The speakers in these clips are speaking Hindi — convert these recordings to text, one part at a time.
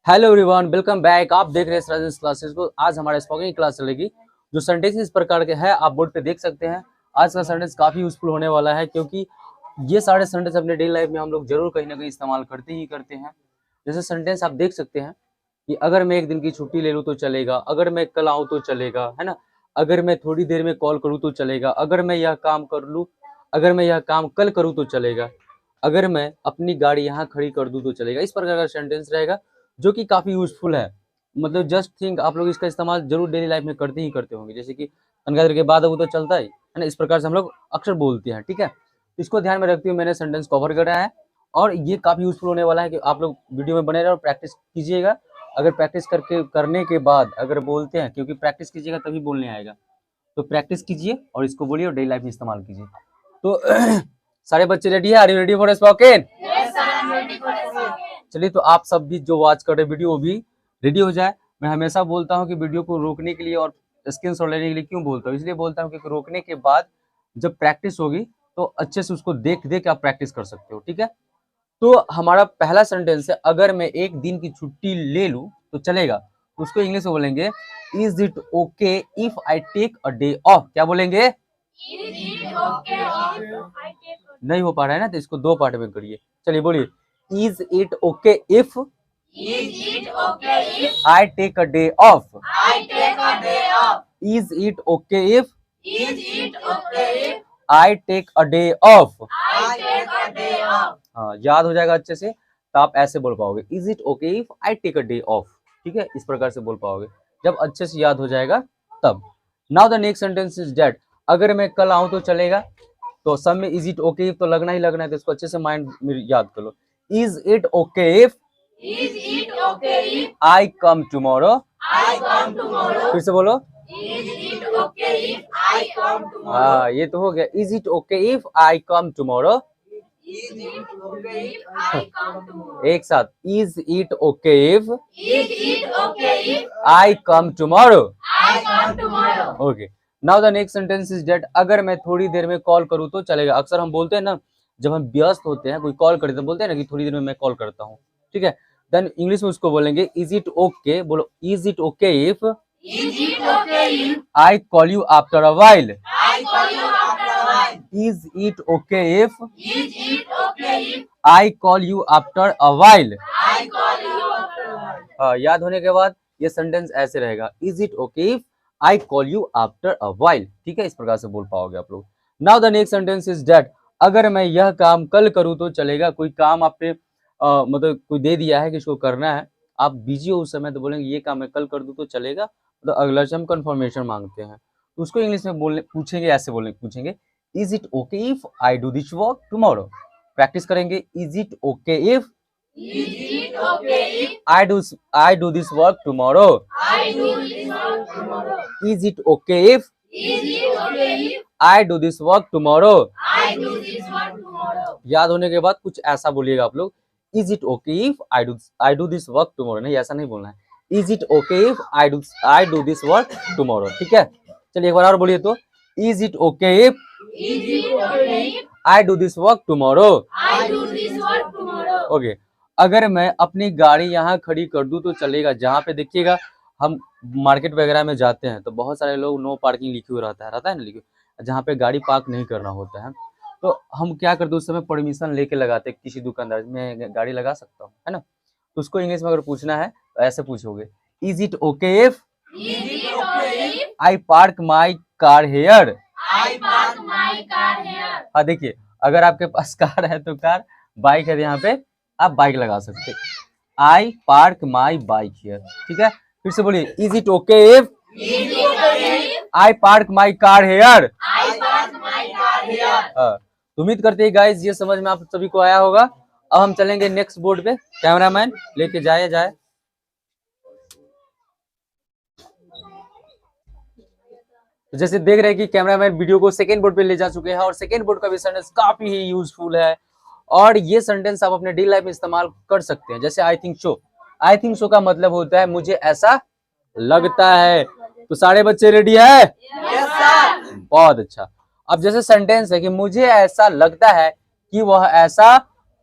Hello everyone, welcome back. आप देख रहे हैं राजेश क्लासेस को। आज हमारा स्पोकन क्लास चलेगी जो सेंटेंस इस प्रकार के है, आप बोर्ड पे देख सकते हैं। आज का सेंटेंस काफी यूजफुल होने वाला है क्योंकि ये सारे सेंटेंस अपने डेली लाइफ में हम लोग जरूर कहीं ना कहीं इस्तेमाल करते ही करते हैं। जैसे सेंटेंस आप देख सकते हैं कि अगर मैं एक दिन की छुट्टी ले लूँ तो चलेगा, अगर मैं कल आऊँ तो चलेगा, है ना। अगर मैं थोड़ी देर में कॉल करूँ तो चलेगा, अगर मैं यह काम कर लूँ, अगर मैं यह काम कल करूँ तो चलेगा, अगर मैं अपनी गाड़ी यहाँ खड़ी कर दूँ तो चलेगा। इस प्रकार का सेंटेंस रहेगा जो कि काफी यूजफुल है। मतलब जस्ट थिंक, आप लोग इसका इस्तेमाल जरूर डेली लाइफ में करते ही करते होंगे। जैसे कि तनखा देर के बाद वो तो चलता है ना, इस प्रकार से हम लोग अक्सर बोलते हैं। ठीक है, तो इसको ध्यान में रखते हुए मैंने सेंटेंस कवर करा है और ये काफी यूजफुल होने वाला है कि आप लोग वीडियो में बने रहे और प्रैक्टिस कीजिएगा। अगर प्रैक्टिस करने के बाद अगर बोलते हैं, क्योंकि प्रैक्टिस कीजिएगा तभी बोलने आएगा, तो प्रैक्टिस कीजिए और इसको बोलिए और डेली लाइफ में इस्तेमाल कीजिए। तो सारे बच्चे रेडी है? Are you ready for spoken? चलिए, तो आप सब भी जो वॉच कर रहे वीडियो वो भी रेडी हो जाए। मैं हमेशा बोलता हूँ कि वीडियो को रोकने के लिए और स्क्रीनशॉट लेने के लिए क्यों बोलता हूँ, इसलिए बोलता हूँ क्योंकि रोकने के बाद जब प्रैक्टिस होगी तो अच्छे से उसको देख देख आप प्रैक्टिस कर सकते हो। ठीक है, तो हमारा पहला सेंटेंस है, अगर मैं एक दिन की छुट्टी ले लूं तो चलेगा। तो उसको इंग्लिश में बोलेंगे, is it okay if I take a day off. क्या बोलेंगे? नहीं हो पा रहा है ना, तो इसको दो पार्ट में करिए। चलिए बोलिए, is it okay if I take a day off. Is it okay if I take a day off. हाँ, याद हो जाएगा अच्छे से, तो आप ऐसे बोल पाओगे, is it okay if I take a day off. ठीक है, इस प्रकार से बोल पाओगे जब अच्छे से याद हो जाएगा तब। Now the next sentence is that, अगर मैं कल आऊं तो चलेगा। तो सब में इज इट ओके इफ तो लगना ही लगना है, तो इसको अच्छे से माइंड में याद कर लो। Is it okay if I come tomorrow. फिर से बोलो। हाँ, ये तो हो गया। Is it okay if I come tomorrow. एक साथ, is it okay if I come tomorrow. Okay, now the next sentence is that, अगर मैं थोड़ी देर में कॉल करूँ तो चलेगा। अक्सर हम बोलते हैं ना, जब हम व्यस्त होते हैं, कोई कॉल करते हैं, बोलते हैं ना कि थोड़ी देर में मैं कॉल करता हूँ। ठीक है, देन इंग्लिश में उसको बोलेंगे, इज इट ओके। बोलो, is it okay if I call you after a while. Is it okay if I call you after a while. याद होने के बाद ये सेंटेंस ऐसे रहेगा, is it okay if I call you after a while. ठीक है, इस प्रकार से बोल पाओगे आप लोग। Now the next sentence is that, अगर मैं यह काम कल करूँ तो चलेगा। कोई काम आपने मतलब कोई दे दिया है कि इसको करना है, आप बिजी हो उस समय, तो बोलेंगे ये काम मैं कल कर दूं तो चलेगा। तो अगला से हम कंफर्मेशन मांगते हैं, तो उसको इंग्लिश में बोलने पूछेंगे, ऐसे बोलने पूछेंगे, is it okay if I do this work tomorrow. Practice करेंगे, is it okay if I do this work tomorrow. Is it okay if I do this work tomorrow? याद होने के बाद कुछ ऐसा बोलिएगा आप लोग, Is it okay if I do this work tomorrow? नहीं, ऐसा नहीं बोलना है। Is it okay if I do this work tomorrow? ठीक है, चलिए एक बार और बोलिए तो, Is it okay if I do this work tomorrow? Okay, अगर मैं अपनी गाड़ी यहाँ खड़ी कर दूं तो चलेगा। जहाँ पे देखिएगा हम मार्केट वगैरह में जाते हैं तो बहुत सारे लोग नो पार्किंग लिखे हुए रहता है ना, लिखे, जहाँ पे गाड़ी पार्क नहीं करना होता है, तो हम क्या करते उस समय परमिशन लेके लगाते हैं किसी दुकानदार, में गाड़ी लगा सकता हूँ, है ना। तो उसको इंग्लिश में अगर पूछना है तो ऐसे पूछोगे, is it okay if I park my car here. हाँ, देखिए, अगर आपके पास कार है तो कार, बाइक है यहाँ पे आप बाइक लगा सकते। I park my bike here. ठीक है, फिर से बोलिए, is it okay if I park my car here. उम्मीद करते हैं गाइस ये समझ में आप सभी को आया होगा। अब हम चलेंगे नेक्स्ट बोर्ड पे, कैमरामैन लेके जाए। जैसे देख रहे हैं कि कैमरामैन वीडियो को सेकेंड बोर्ड पे ले जा चुके हैं और सेकेंड बोर्ड का भी सेंटेंस काफी ही यूजफुल है और ये सेंटेंस आप अपने डेली लाइफ में इस्तेमाल कर सकते हैं। जैसे आई थिंक सो। आई थिंक सो का मतलब होता है मुझे ऐसा लगता है। तो सारे बच्चे रेडी है? Yes sir. बहुत अच्छा। अब जैसे सेंटेंस है कि मुझे ऐसा लगता है कि वह ऐसा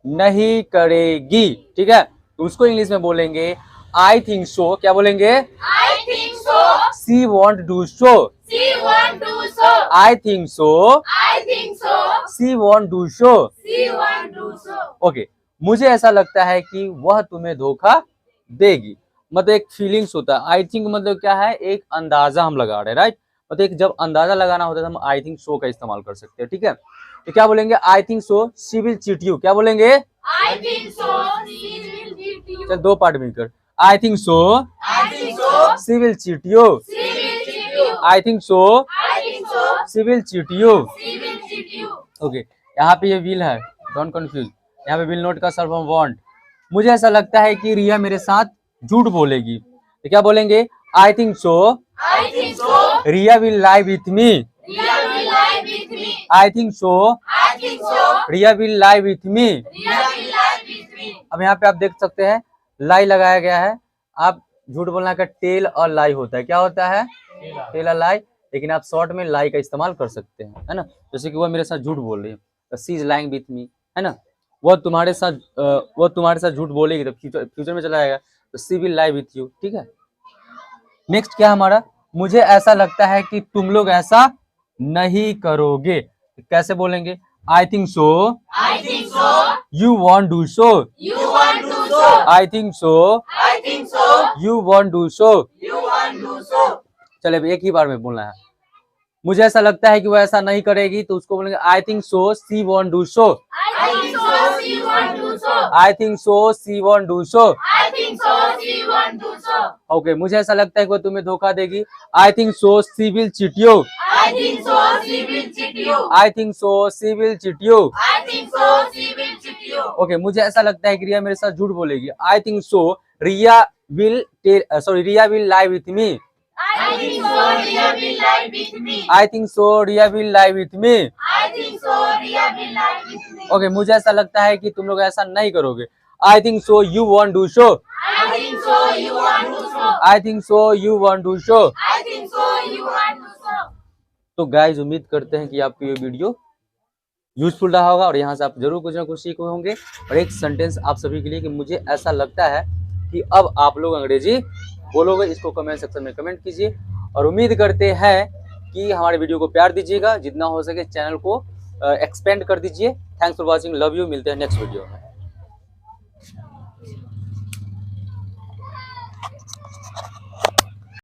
नहीं करेगी। ठीक है, तो उसको इंग्लिश में बोलेंगे, आई थिंक सो, क्या बोलेंगे? I think so. She want do show, She want to so. I think so, I think so. She want do show. She want to so. Okay, मुझे ऐसा लगता है कि वह तुम्हें धोखा देगी। मतलब एक फीलिंग्स होता है। आई थिंक मतलब क्या है, एक अंदाजा हम लगा रहे हैं, राइट। मतलब एक जब अंदाजा लगाना होता है तो हम आई थिंक सो का इस्तेमाल कर सकते हैं, ठीक है। तो क्या बोलेंगे? I think so she will cheat you, क्या बोलेंगे? I think so. She will cheat you. चल दो पार्ट मिलकर, आई think so I think so. She will cheat you, She will cheat you. I think so I think so. She will cheat you. She will cheat you. Okay, यहाँ पे ये विल है, डोंट कंफ्यूज। यहाँ पे विल नोट का सर्व फॉर्म वांट। मुझे ऐसा लगता है कि रिया मेरे साथ झूठ बोलेगी, तो क्या बोलेंगे? I think so I think so. Ria will lie with me, Ria will lie with me. I think so I think so. Ria will lie with me. Ria will lie with me. अब यहाँ पे आप देख सकते हैं लाई लगाया गया है। आप झूठ बोलना का टेल और लाई होता है, क्या होता है? टेल और लाई। लेकिन आप शॉर्ट में लाई का इस्तेमाल कर सकते हैं, है ना। जैसे कि वह मेरे साथ झूठ बोल रही है, she is lying with me, है ना। वह तुम्हारे साथ झूठ बोलेगी तो फ्यूचर में चला जाएगा, तो she will lie with you, ठीक है। नेक्स्ट क्या हमारा? मुझे ऐसा लगता है कि तुम लोग ऐसा नहीं करोगे, कैसे बोलेंगे? I think so I think so. You want do so, You want to so. I think so I think so. You want do so. You want to so. चले अब एक ही बार में बोलना है। मुझे ऐसा लगता है कि वो ऐसा नहीं करेगी, तो उसको बोलेंगे I think so she want do so, I think so. She want to so. I think so she want do so. I think so. She want to so. Okay, मुझे ऐसा लगता है कि वो तुम्हें धोखा देगी, आई think so she will cheat you, I think so. She will cheat you. I think so she will cheat you. I think so. She will cheat you. Okay, मुझे ऐसा लगता है कि रिया मेरे साथ झूठ बोलेगी, I think so Ria will lie with me, I think so. Ria will lie with me. I think so Ria will lie with me. I think so. Ria will lie with me. Okay, मुझे ऐसा लगता है कि तुम लोग ऐसा नहीं करोगे, आई think so you want do show, I think so. You want to so. I think so you want do show. I think so. You want to so. तो गाइज उम्मीद करते हैं कि आपको ये वीडियो यूजफुल रहा होगा और यहाँ से आप जरूर कुछ ना कुछ सीखे होंगे। और एक सेंटेंस आप सभी के लिए कि मुझे ऐसा लगता है कि अब आप लोग अंग्रेजी बोलोगे, इसको कमेंट सेक्शन में कमेंट कीजिए। और उम्मीद करते हैं कि हमारे वीडियो को प्यार दीजिएगा, जितना हो सके चैनल को एक्सपेंड कर दीजिए। Thanks for watching, love you, मिलते हैं नेक्स्ट वीडियो में।